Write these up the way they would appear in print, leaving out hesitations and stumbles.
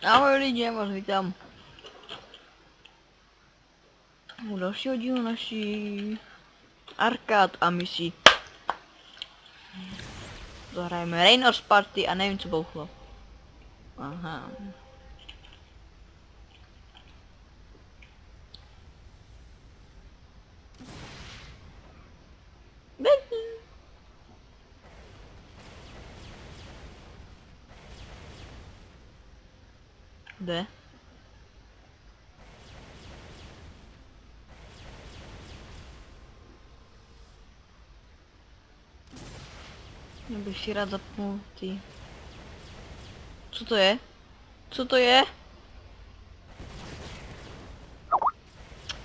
Ahoj lidi, já vás vítám u dalšího dílu naší arkád a misí. Zahrajeme Rainers Party a nevím co bouchlo. Aha. Kde? Já bych si rád zapnul ty. Co to je? Co to je?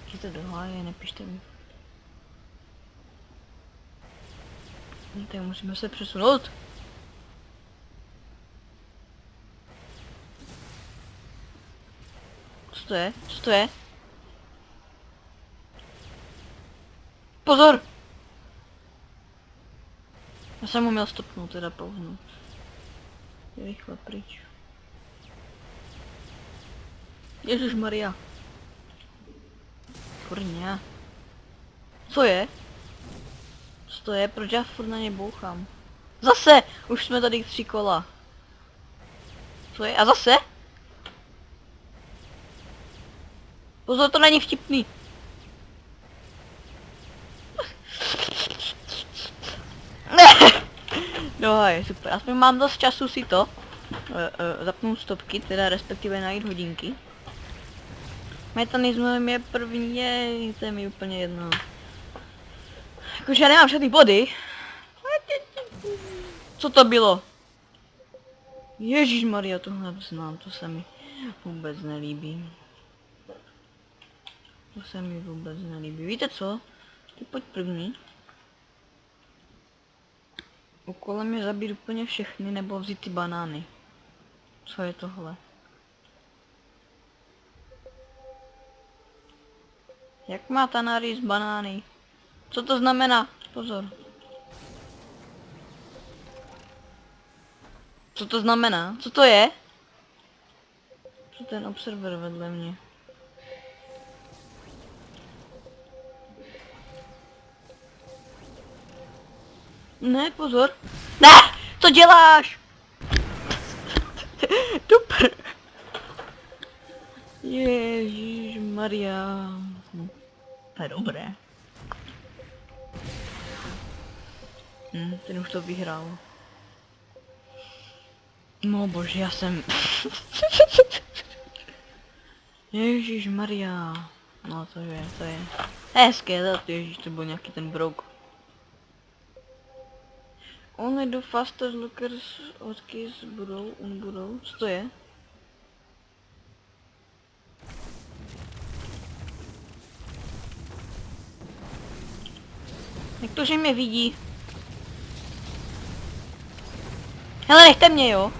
Jděte do háje, nepište mi. No, tak musíme se přesunout. Co to je? Co to je? Pozor! Já jsem ho měl stopnout, teda pohnout. Je rychle pryč. Ježišmarja. Kurňa. Co je? Co to je? Proč já furt na ně bouchám? Zase! Už jsme tady 3 kola. Co je? A zase? Pozor, to není vtipný. No je super, aspoň mám dost času si to zapnout stopky, teda respektive najít hodinky. Metanismem je první, to je mi úplně jedno. Jakože já nemám žádný body. Co to bylo? Ježišmarja, tohle znám, to se mi vůbec nelíbí. To se mi vůbec nelíbí. Víte co? Ty pojď první. Úkolem je zabít úplně všechny nebo vzít ty banány. Co je tohle? Jak má ta narýs banány? Co to znamená? Pozor. Co to znamená? Co to je? Co ten observer vedle mě? Ne, pozor. Ne! Co děláš? Super. Ježišmarja. To je dobré. Ten už to vyhrál. No bože, já jsem... Ježišmarja. No to je. Hezké, ježiš, to byl nějaký ten brouk. Only the fastest lookers hotkeys budou, co to je? Jak to, že mě vidí? Hele, nechte mě, jo?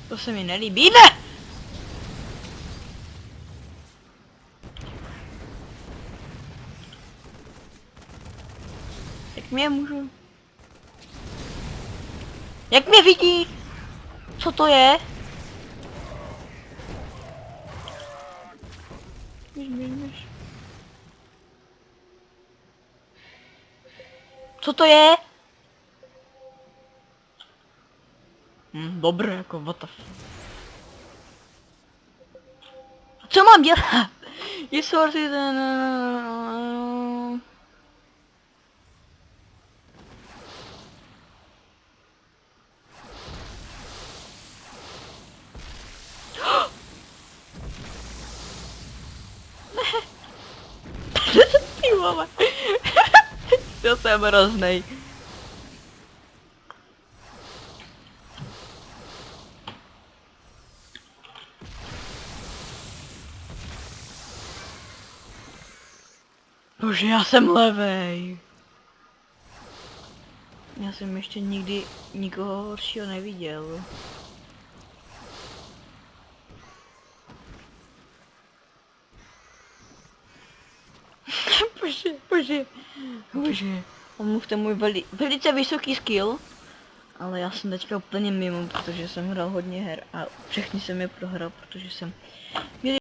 To se mi nelíbí, ne! Jak mě můžu? Jak mě vidí? Co to je? Běž. Co to je? Dobré, jako what the f... Co mám dělat? Je sorry ten... Ty vole. To jsem hroznej. Bože, já jsem levej. Já jsem ještě nikdy nikoho horšího neviděl. Bože, bože, bože. Omluvte můj velice vysoký skill. Ale já jsem teďka úplně mimo, protože jsem hrál hodně her a všechny jsem je prohrál, protože jsem